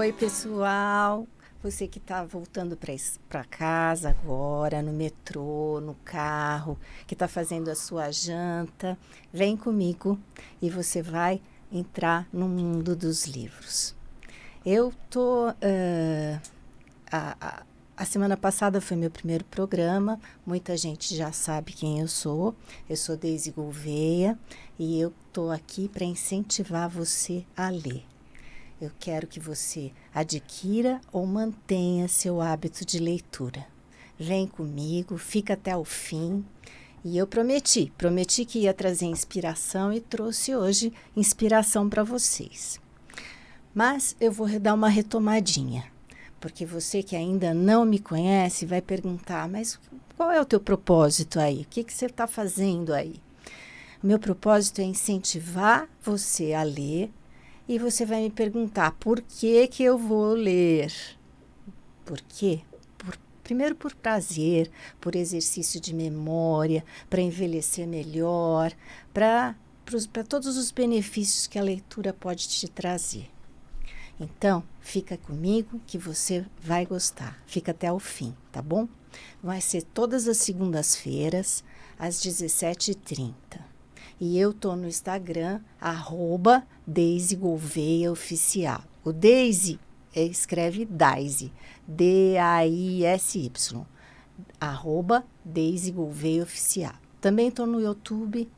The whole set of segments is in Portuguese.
Oi, pessoal. Você que está voltando para casa agora, no metrô, no carro, que está fazendo a sua janta, vem comigo e você vai entrar no mundo dos livros. Eu tô. A, a, a semana passada foi meu primeiro programa, muita gente já sabe quem eu sou. Eu sou Deise Gouveia e eu estou aqui para incentivar você a ler. Eu quero que você adquira ou mantenha seu hábito de leitura. Vem comigo, fica até o fim. E eu prometi que ia trazer inspiração e trouxe hoje inspiração para vocês. Mas eu vou dar uma retomadinha, porque você que ainda não me conhece vai perguntar, mas qual é o teu propósito aí? O que você está fazendo aí? Meu propósito é incentivar você a ler. E você vai me perguntar, por que que eu vou ler? Por quê? Primeiro por prazer, por exercício de memória, para envelhecer melhor, para todos os benefícios que a leitura pode te trazer. Então, fica comigo que você vai gostar. Fica até o fim, tá bom? Vai ser todas as segundas-feiras, às 17h30. E eu tô no Instagram, @Deise Gouveia Oficial. O Deise escreve Daisy, DAISY, @Deise Gouveia Oficial. Também tô no YouTube,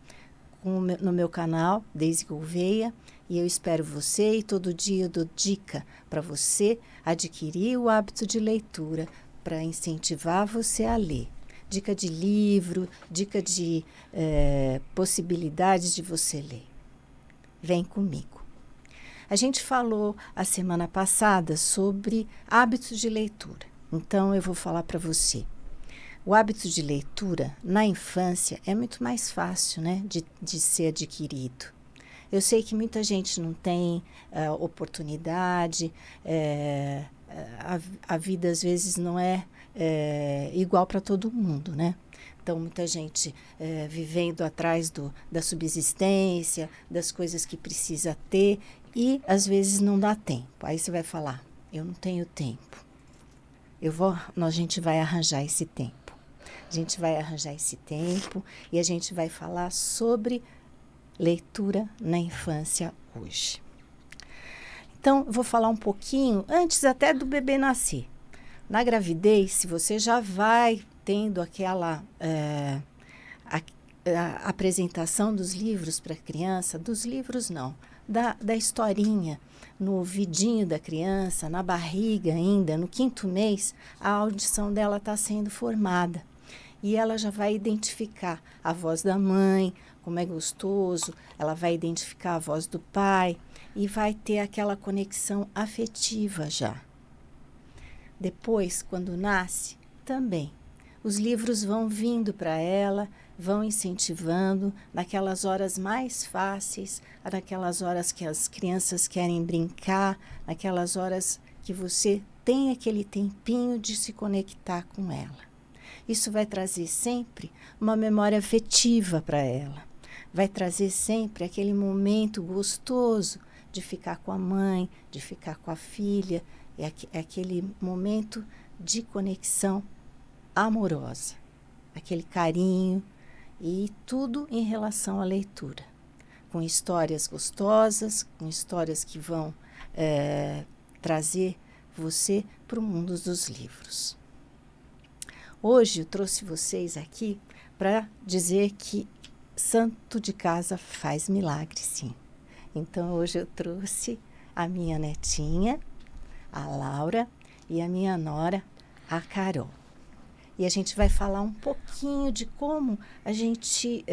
no meu canal, Deise Gouveia, e eu espero você e todo dia eu dou dica para você adquirir o hábito de leitura, para incentivar você a ler. Dica de livro, dica de possibilidades de você ler. Vem comigo. A gente falou a semana passada sobre hábitos de leitura. Então, eu vou falar para você. O hábito de leitura, na infância, é muito mais fácil, né, de ser adquirido. Eu sei que muita gente não tem oportunidade, a vida às vezes não é igual para todo mundo, né? Então, muita gente vivendo atrás da subsistência, das coisas que precisa ter e às vezes não dá tempo. Aí você vai falar, eu não tenho tempo. A gente vai arranjar esse tempo. A gente vai arranjar esse tempo e a gente vai falar sobre leitura na infância hoje. Então, eu vou falar um pouquinho antes até do bebê nascer. Na gravidez, se você já vai tendo aquela a apresentação dos livros para a criança, dos livros não, da historinha, no ouvidinho da criança, na barriga ainda, no 5º mês, a audição dela está sendo formada. E ela já vai identificar a voz da mãe, como é gostoso, ela vai identificar a voz do pai e vai ter aquela conexão afetiva já. Depois, quando nasce, também. Os livros vão vindo para ela, vão incentivando naquelas horas mais fáceis, naquelas horas que as crianças querem brincar, naquelas horas que você tem aquele tempinho de se conectar com ela. Isso vai trazer sempre uma memória afetiva para ela. Vai trazer sempre aquele momento gostoso de ficar com a mãe, de ficar com a filha. É aquele momento de conexão amorosa, aquele carinho e tudo em relação à leitura. Com histórias gostosas, com histórias que vão trazer você para o mundo dos livros. Hoje eu trouxe vocês aqui para dizer que santo de casa faz milagre, sim. Então, hoje eu trouxe a minha netinha, a Laura, e a minha nora, a Carol. E a gente vai falar um pouquinho de como a gente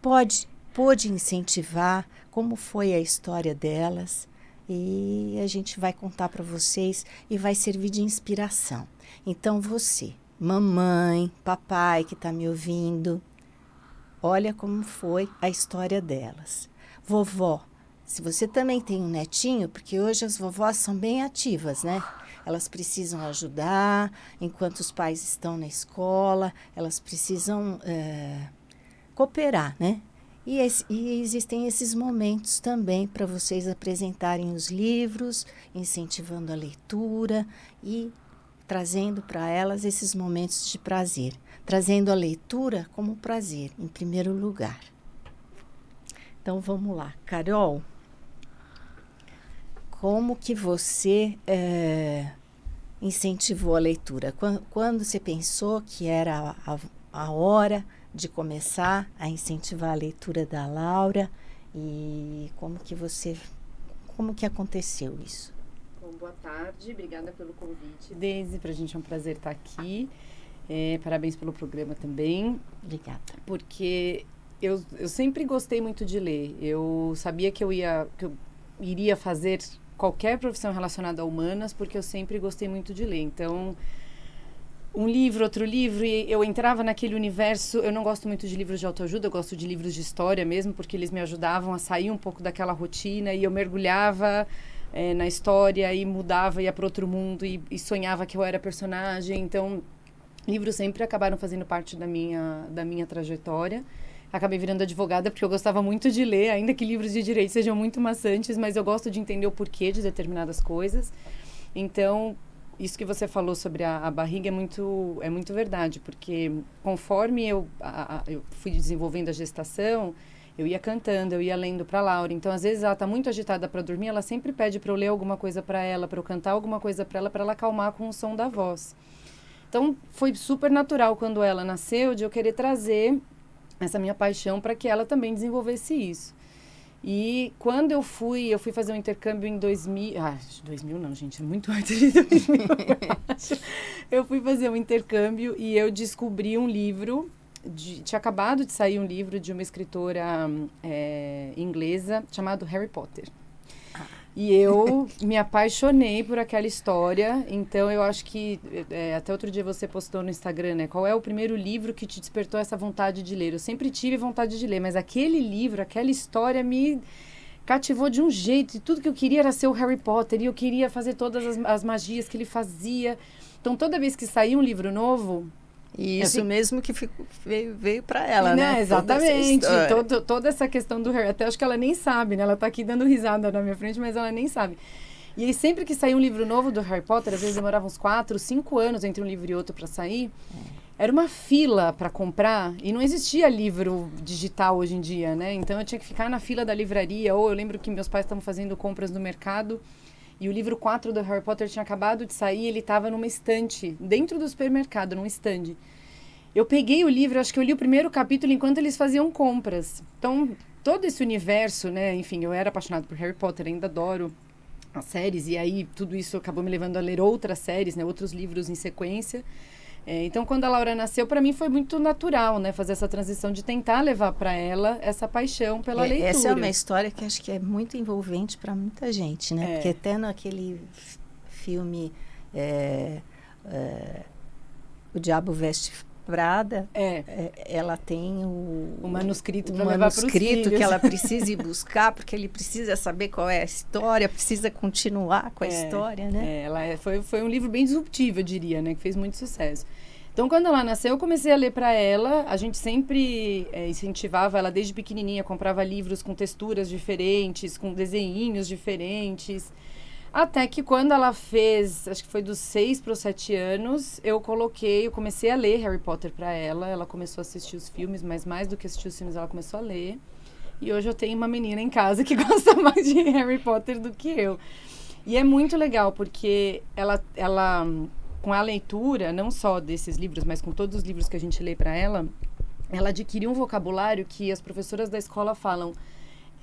pôde incentivar, como foi a história delas, e a gente vai contar para vocês e vai servir de inspiração. Então você, mamãe, papai que está me ouvindo, olha como foi a história delas. Vovó, se você também tem um netinho, porque hoje as vovós são bem ativas, né? Elas precisam ajudar enquanto os pais estão na escola, elas precisam cooperar, né? E existem esses momentos também para vocês apresentarem os livros, incentivando a leitura e trazendo para elas esses momentos de prazer. Trazendo a leitura como prazer, em primeiro lugar. Então, vamos lá. Carol, como que você incentivou a leitura? Quando você pensou que era a hora de começar a incentivar a leitura da Laura e como que aconteceu isso? Bom, boa tarde, obrigada pelo convite, Deise, para a gente é um prazer estar aqui. Parabéns pelo programa também. Obrigada. Porque eu sempre gostei muito de ler. Eu sabia que eu iria fazer qualquer profissão relacionada a humanas, porque eu sempre gostei muito de ler. Então, um livro, outro livro, e eu entrava naquele universo. Eu não gosto muito de livros de autoajuda, eu gosto de livros de história mesmo, porque eles me ajudavam a sair um pouco daquela rotina e eu mergulhava na história e mudava, ia para outro mundo e sonhava que eu era personagem. Então, livros sempre acabaram fazendo parte da minha trajetória. Acabei virando advogada porque eu gostava muito de ler, ainda que livros de direito sejam muito maçantes, mas eu gosto de entender o porquê de determinadas coisas. Então, isso que você falou sobre a barriga é muito verdade, porque conforme eu fui desenvolvendo a gestação, eu ia cantando, eu ia lendo para Laura. Então, às vezes, ela está muito agitada para dormir, ela sempre pede para eu ler alguma coisa para ela, para eu cantar alguma coisa para ela acalmar com o som da voz. Então, foi super natural quando ela nasceu de eu querer trazer essa minha paixão para que ela também desenvolvesse isso. E quando eu fui fazer um intercâmbio em 2000... 2000 não, gente, é muito antes de 2000, eu acho. Eu fui fazer um intercâmbio e eu descobri um livro, tinha acabado de sair um livro de uma escritora inglesa chamado Harry Potter. E eu me apaixonei por aquela história. Então, eu acho que... até outro dia você postou no Instagram, né? Qual é o primeiro livro que te despertou essa vontade de ler? Eu sempre tive vontade de ler, mas aquele livro, aquela história me cativou de um jeito. E tudo que eu queria era ser o Harry Potter. E eu queria fazer todas as magias que ele fazia. Então, toda vez que saía um livro novo... E isso mesmo que veio para ela, né? Exatamente. Toda essa questão do Harry. Até acho que ela nem sabe, né? Ela tá aqui dando risada na minha frente, mas ela nem sabe. E aí, sempre que saía um livro novo do Harry Potter, às vezes demorava uns 4, 5 anos entre um livro e outro para sair, era uma fila para comprar e não existia livro digital hoje em dia, né? Então, eu tinha que ficar na fila da livraria, ou eu lembro que meus pais estavam fazendo compras no mercado e o livro 4 do Harry Potter tinha acabado de sair, ele estava numa estante, dentro do supermercado, num stand. Eu peguei o livro, acho que eu li o primeiro capítulo enquanto eles faziam compras. Então, todo esse universo, né? Enfim, eu era apaixonada por Harry Potter, ainda adoro as séries. E aí, tudo isso acabou me levando a ler outras séries, né? Outros livros em sequência. Então, quando a Laura nasceu, para mim foi muito natural, né? Fazer essa transição de tentar levar para ela essa paixão pela leitura. Essa é uma história que acho que é muito envolvente para muita gente, né? Porque até naquele filme O Diabo Veste Prada, ela tem o manuscrito para levar para os filhos. Que ela precisa ir buscar, porque ele precisa saber qual é a história, precisa continuar com a história, né? Foi um livro bem disruptivo, eu diria, né? Que fez muito sucesso. Então, quando ela nasceu, eu comecei a ler para ela. A gente sempre incentivava ela desde pequenininha, comprava livros com texturas diferentes, com desenhinhos diferentes. Até que quando ela fez, acho que foi dos 6 para os 7 anos, eu comecei a ler Harry Potter para ela. Ela começou a assistir os filmes, mas mais do que assistir os filmes, ela começou a ler. E hoje eu tenho uma menina em casa que gosta mais de Harry Potter do que eu. E é muito legal, porque ela com a leitura, não só desses livros, mas com todos os livros que a gente lê para ela adquiriu um vocabulário que as professoras da escola falam: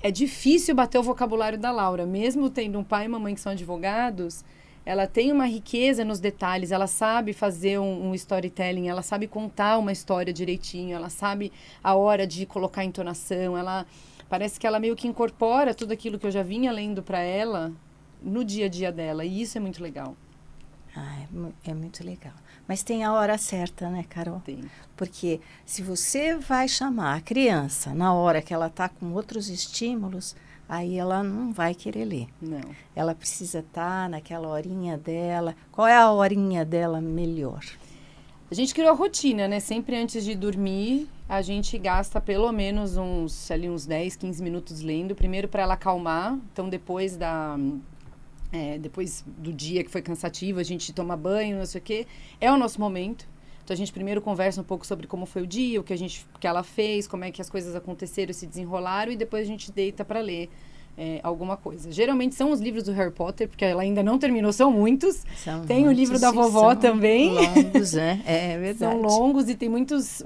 é difícil bater o vocabulário da Laura, mesmo tendo um pai e mamãe que são advogados, ela tem uma riqueza nos detalhes, ela sabe fazer um storytelling, ela sabe contar uma história direitinho, ela sabe a hora de colocar entonação, parece que ela meio que incorpora tudo aquilo que eu já vinha lendo para ela no dia a dia dela, e isso é muito legal. É muito legal. Mas tem a hora certa, né, Carol? Tem. Porque se você vai chamar a criança na hora que ela está com outros estímulos, aí ela não vai querer ler. Não. Ela precisa estar naquela horinha dela. Qual é a horinha dela melhor? A gente criou a rotina, né? Sempre antes de dormir, a gente gasta pelo menos uns 10, 15 minutos lendo. Primeiro para ela acalmar, então depois do dia que foi cansativo, a gente toma banho, não sei o quê. É o nosso momento. Então a gente primeiro conversa um pouco sobre como foi o dia, o que ela fez, como é que as coisas aconteceram, se desenrolaram, e depois a gente deita para ler alguma coisa. Geralmente são os livros do Harry Potter, porque ela ainda não terminou, são muitos. Tem o livro da vovó também. Longos, né? É verdade. São longos e tem muitas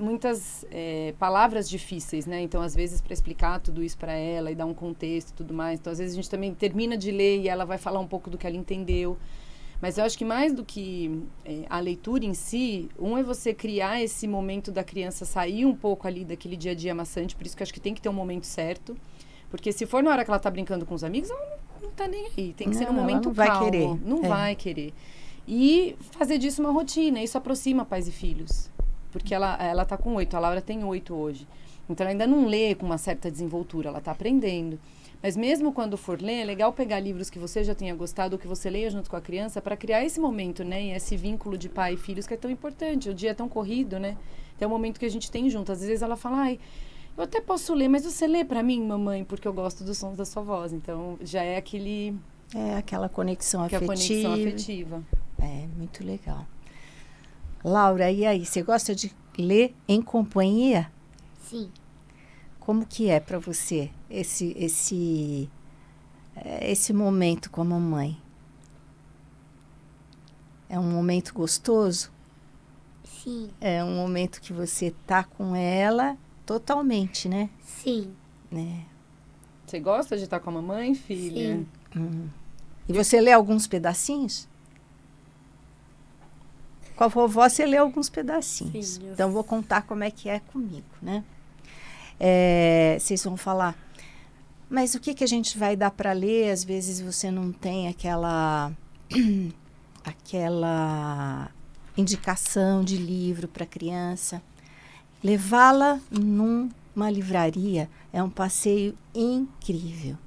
palavras difíceis, né? Então, às vezes, para explicar tudo isso para ela e dar um contexto e tudo mais. Então, às vezes, a gente também termina de ler e ela vai falar um pouco do que ela entendeu. Mas eu acho que mais do que a leitura em si, é você criar esse momento da criança sair um pouco ali daquele dia a dia maçante, por isso que eu acho que tem que ter um momento certo. Porque se for na hora que ela tá brincando com os amigos, ela não tá nem aí. Tem que ser um momento calmo. Não vai querer. E fazer disso uma rotina. Isso aproxima pais e filhos. Porque ela tá com 8, a Laura tem 8 hoje. Então ela ainda não lê com uma certa desenvoltura, ela tá aprendendo. Mas mesmo quando for ler, é legal pegar livros que você já tenha gostado, ou que você leia junto com a criança, para criar esse momento, né? E esse vínculo de pai e filhos que é tão importante. O dia é tão corrido, né? É o momento que a gente tem junto. Às vezes ela fala, ai, eu até posso ler, mas você lê para mim, mamãe, porque eu gosto dos sons da sua voz. Então, já é aquele... aquela conexão afetiva. A conexão afetiva. É, muito legal. Laura, e aí, você gosta de ler em companhia? Sim. Como que é para você esse momento com a mamãe? É um momento gostoso? Sim. É um momento que você tá com ela totalmente, né? Sim. Né? Você gosta de estar com a mamãe, filha? Sim. E você lê alguns pedacinhos? Com a vovó você lê alguns pedacinhos. Sim, então, vou contar como é que é comigo, né? Vocês vão falar, mas o que a gente vai dar para ler? Às vezes você não tem aquela indicação de livro para criança. Levá-la numa livraria é um passeio incrível,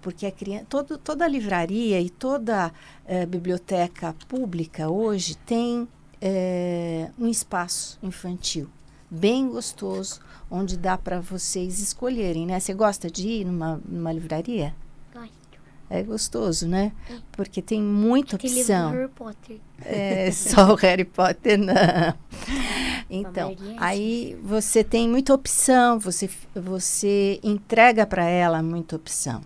porque a criança, toda livraria e toda biblioteca pública hoje tem um espaço infantil bem gostoso, onde dá para vocês escolherem, né? Você gosta de ir numa livraria? Gosto. É gostoso, né? Porque tem muita Tem opção. livro do Harry Potter. Só o Harry Potter, não. Então, aí você tem muita opção, você entrega para ela muita opção.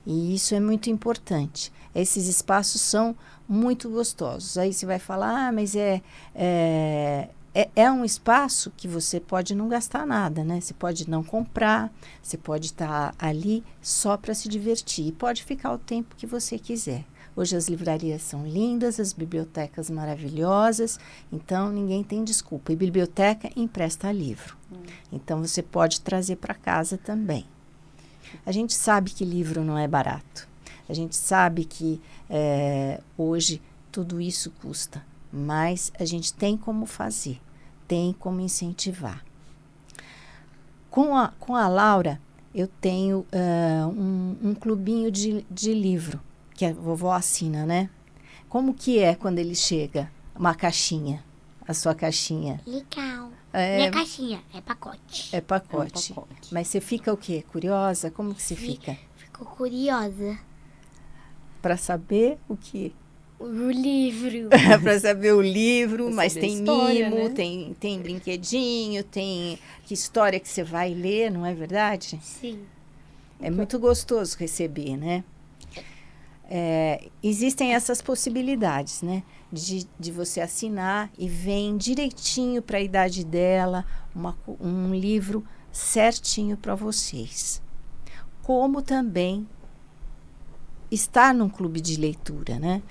E isso é muito importante. Esses espaços são muito gostosos. Aí você vai falar, mas é um espaço que você pode não gastar nada, né? Você pode não comprar, você pode estar ali só para se divertir. E pode ficar o tempo que você quiser. Hoje as livrarias são lindas, as bibliotecas maravilhosas, então ninguém tem desculpa. E biblioteca empresta livro. Então você pode trazer para casa também. A gente sabe que livro não é barato. A gente sabe que hoje tudo isso custa. Mas a gente tem como fazer, tem como incentivar. Com a Laura, eu tenho um clubinho de livro, que a vovó assina, né? Como que é quando ele chega? Uma caixinha, a sua caixinha. Legal. Minha caixinha é pacote. É pacote. Mas você fica o quê? Curiosa? Como que você fica? Fico curiosa. Para saber o quê? O livro. Para saber o livro, pra mas saber tem história, mimo, né? tem brinquedinho, tem que história que você vai ler, não é verdade? Sim. É muito gostoso receber, né? Existem essas possibilidades, né? De você assinar e vem direitinho para a idade dela, um livro certinho para vocês. Como também estar num clube de leitura, né?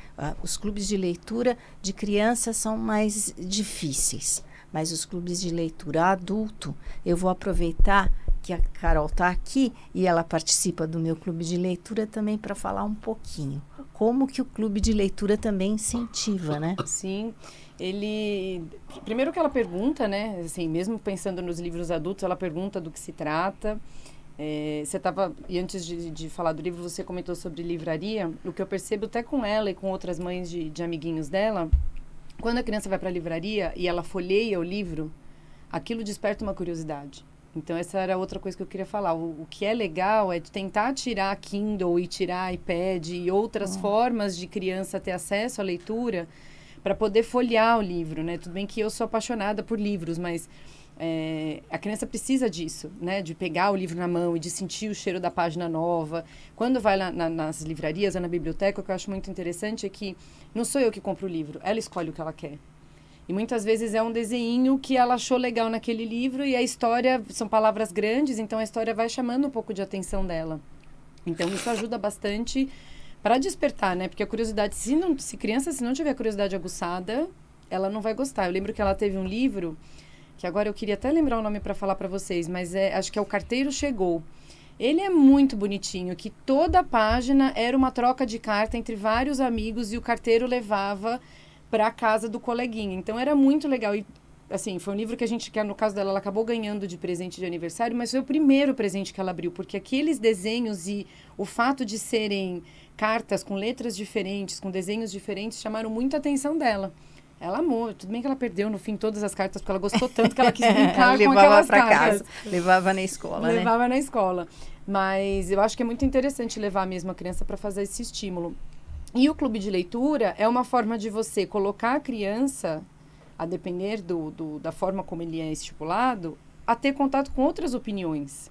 Os clubes de leitura de criança são mais difíceis, mas os clubes de leitura adulto, eu vou aproveitar que a Carol está aqui e ela participa do meu clube de leitura também para falar um pouquinho. Como que o clube de leitura também incentiva, né? Sim, primeiro que ela pergunta, né? Assim, mesmo pensando nos livros adultos, ela pergunta do que se trata. Você estava, e antes de falar do livro, você comentou sobre livraria. O que eu percebo até com ela e com outras mães de amiguinhos dela, quando a criança vai para a livraria e ela folheia o livro, aquilo desperta uma curiosidade. Então, essa era outra coisa que eu queria falar. O que é legal é de tentar tirar Kindle e tirar iPad e outras formas de criança ter acesso à leitura para poder folhear o livro, né? Tudo bem que eu sou apaixonada por livros, mas a criança precisa disso, né? De pegar o livro na mão e de sentir o cheiro da página nova. Quando vai lá nas livrarias ou na biblioteca, o que eu acho muito interessante é que não sou eu que compro o livro, ela escolhe o que ela quer. E muitas vezes é um desenho que ela achou legal naquele livro e a história, são palavras grandes, então a história vai chamando um pouco de atenção dela. Então isso ajuda bastante para despertar, né? Porque a curiosidade, se criança se não tiver curiosidade aguçada, ela não vai gostar. Eu lembro que ela teve um livro, que agora eu queria até lembrar o nome para falar para vocês, mas acho que é O Carteiro Chegou. Ele é muito bonitinho, que toda a página era uma troca de carta entre vários amigos e o carteiro levava para a casa do coleguinha. Então, era muito legal. E, assim, foi um livro que no caso dela, ela acabou ganhando de presente de aniversário, mas foi o primeiro presente que ela abriu, porque aqueles desenhos e o fato de serem cartas com letras diferentes, com desenhos diferentes, chamaram muito a atenção dela. Ela amou. Tudo bem que ela perdeu, no fim, todas as cartas, porque ela gostou tanto que ela quis brincar com aquelas cartas. Casa, levava na escola, né? Levava na escola. Mas eu acho que é muito interessante levar mesmo a criança para fazer esse estímulo. E o clube de leitura é uma forma de você colocar a criança, a depender da forma como ele é estipulado, a ter contato com outras opiniões.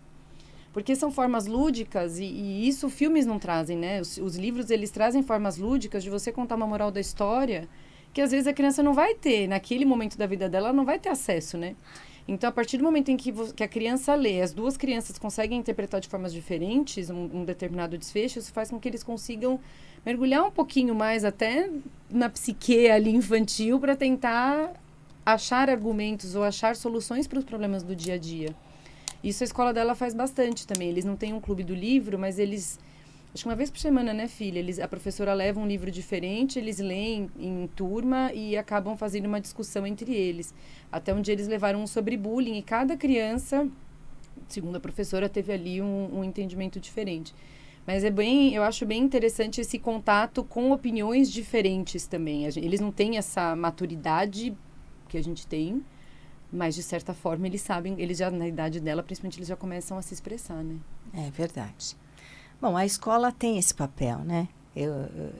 Porque são formas lúdicas e isso filmes não trazem, né? Os livros, eles trazem formas lúdicas de você contar uma moral da história que às vezes a criança não vai ter, naquele momento da vida dela, ela não vai ter acesso, né? Então, a partir do momento em que a criança lê, as duas crianças conseguem interpretar de formas diferentes um determinado desfecho, isso faz com que eles consigam mergulhar um pouquinho mais até na psique ali infantil para tentar achar argumentos ou achar soluções para os problemas do dia a dia. Isso a escola dela faz bastante também. Eles não têm um clube do livro, mas eles... Acho que uma vez por semana, né, filha? A professora leva um livro diferente, eles leem em turma e acabam fazendo uma discussão entre eles. Até um dia eles levaram um sobre bullying e cada criança, segundo a professora, teve ali um entendimento diferente. Mas eu acho bem interessante esse contato com opiniões diferentes também. Eles não têm essa maturidade que a gente tem, mas de certa forma eles sabem, eles já na idade dela, principalmente, eles já começam a se expressar, né? É verdade. Bom, a escola tem esse papel, né?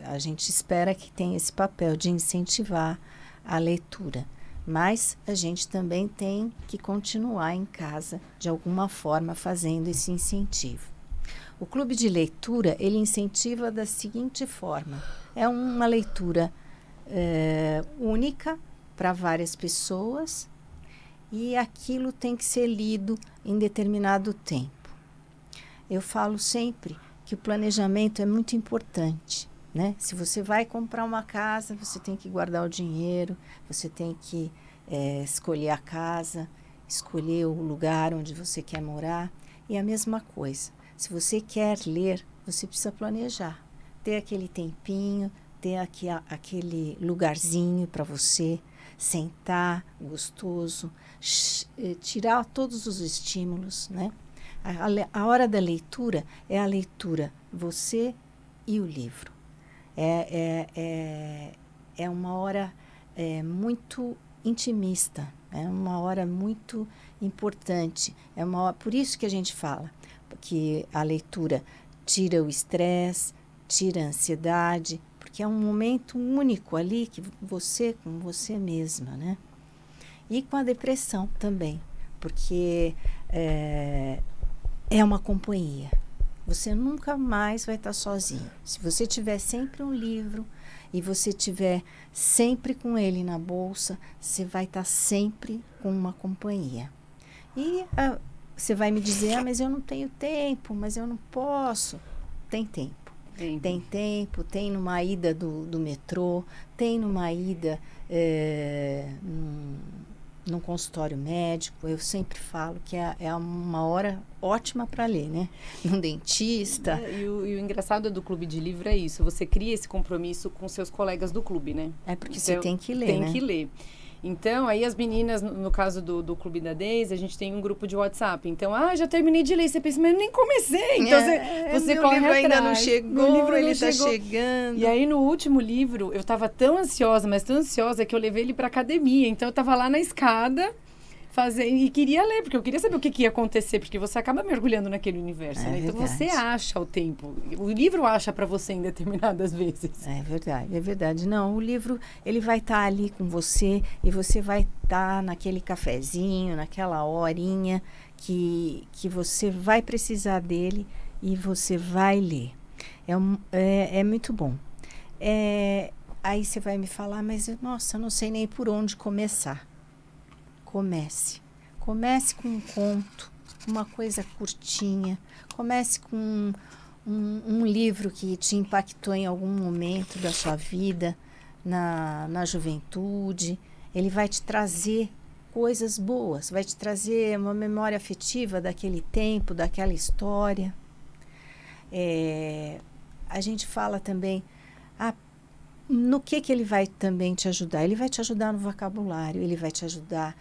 A gente espera que tenha esse papel de incentivar a leitura, mas a gente também tem que continuar em casa, de alguma forma, fazendo esse incentivo. O clube de leitura, ele incentiva da seguinte forma: é uma leitura única para várias pessoas e aquilo tem que ser lido em determinado tempo. Eu falo sempre que o planejamento é muito importante, né? Se você vai comprar uma casa, você tem que guardar o dinheiro, você tem que escolher a casa, escolher o lugar onde você quer morar. E a mesma coisa, se você quer ler, você precisa planejar. Ter aquele tempinho, ter aquele lugarzinho para você sentar, gostoso, tirar todos os estímulos, né? A hora da leitura é a leitura, você e o livro. É uma hora muito intimista, é uma hora muito importante. Por isso que a gente fala que a leitura tira o estresse, tira a ansiedade, porque é um momento único ali que você com você mesma, né? E com a depressão também, porque é uma companhia. Você nunca mais vai estar sozinho. Se você tiver sempre um livro e você tiver sempre com ele na bolsa, você vai estar sempre com uma companhia. E você vai me dizer, mas eu não tenho tempo, mas eu não posso. Tem tempo. Tem tempo, tem numa ida do metrô, tem numa ida num consultório médico. Eu sempre falo que é uma hora ótima para ler, né? Num dentista. E o engraçado do clube de livro é isso. Você cria esse compromisso com seus colegas do clube, né? É porque então, você tem que ler, né? Tem que ler. Então, aí as meninas, no caso do Clube da Daisy, a gente tem um grupo de WhatsApp. Então, já terminei de ler. Você pensa, mas eu nem comecei. Então, você meu corre livro atrás. ainda não chegou, Meu livro ele não está chegou. chegando. E aí, no último livro, eu estava tão ansiosa, mas tão ansiosa, que eu levei ele para academia. Então, eu estava lá na escada e queria ler, porque eu queria saber o que ia acontecer, porque você acaba mergulhando naquele universo, né? Então, você acha o tempo. O livro acha para você em determinadas vezes. É verdade, é verdade. Não, o livro, ele vai estar ali com você e você vai estar naquele cafezinho, naquela horinha que você vai precisar dele e você vai ler. É muito bom. Aí você vai me falar, mas, nossa, eu não sei nem por onde começar. Comece com um conto, uma coisa curtinha. Comece com um livro que te impactou em algum momento da sua vida, na juventude. Ele vai te trazer coisas boas, vai te trazer uma memória afetiva daquele tempo, daquela história. A gente fala também no que ele vai também te ajudar. Ele vai te ajudar no vocabulário, ele vai te ajudar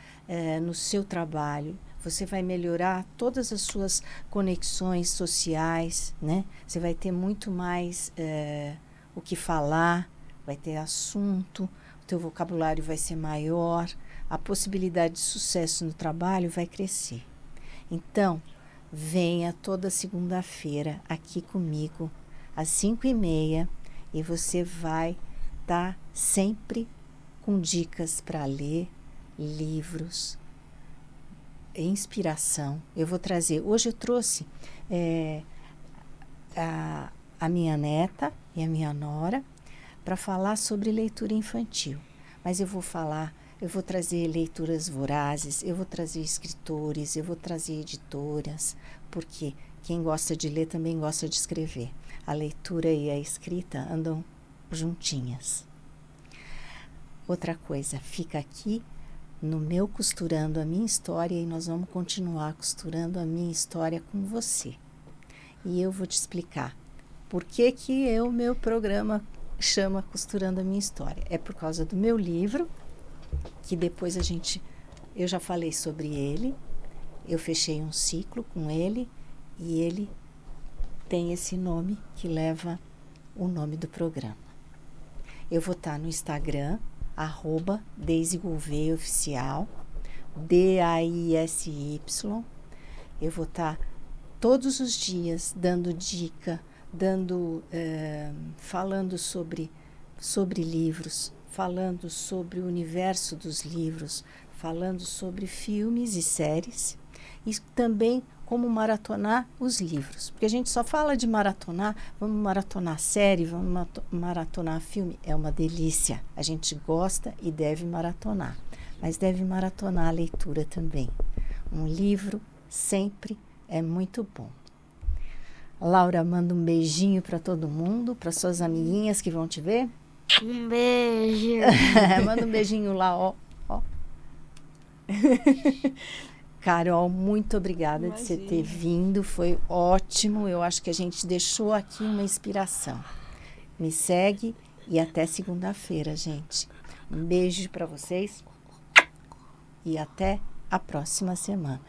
no seu trabalho. Você vai melhorar todas as suas conexões sociais, né? Você vai ter muito mais o que falar, vai ter assunto, o teu vocabulário vai ser maior, a possibilidade de sucesso no trabalho vai crescer. Então, venha toda segunda-feira aqui comigo, às 5h30, e você vai estar sempre com dicas para ler, livros, inspiração. Eu vou trazer, hoje eu trouxe a minha neta e a minha nora para falar sobre leitura infantil, mas eu vou trazer leituras vorazes, eu vou trazer escritores, eu vou trazer editoras, porque quem gosta de ler também gosta de escrever. A leitura e a escrita andam juntinhas. Outra coisa, fica aqui no meu Costurando a Minha História e nós vamos continuar costurando a minha história com você. E eu vou te explicar por que o meu programa chama Costurando a Minha História. É por causa do meu livro, que depois eu já falei sobre ele, eu fechei um ciclo com ele e ele tem esse nome que leva o nome do programa. Eu vou estar no Instagram, @DaisyGouveia_oficial, DAISY. Eu vou estar todos os dias dando dica, falando sobre livros, falando sobre o universo dos livros, falando sobre filmes e séries, e também como maratonar os livros. Porque a gente só fala de maratonar, vamos maratonar série, vamos maratonar filme. É uma delícia. A gente gosta e deve maratonar. Mas deve maratonar a leitura também. Um livro sempre é muito bom. Laura, manda um beijinho para todo mundo, para suas amiguinhas que vão te ver. Um beijo. Manda um beijinho lá, ó. Carol, muito obrigada de você ter vindo, foi ótimo. Eu acho que a gente deixou aqui uma inspiração. Me segue e até segunda-feira, gente. Um beijo para vocês e até a próxima semana.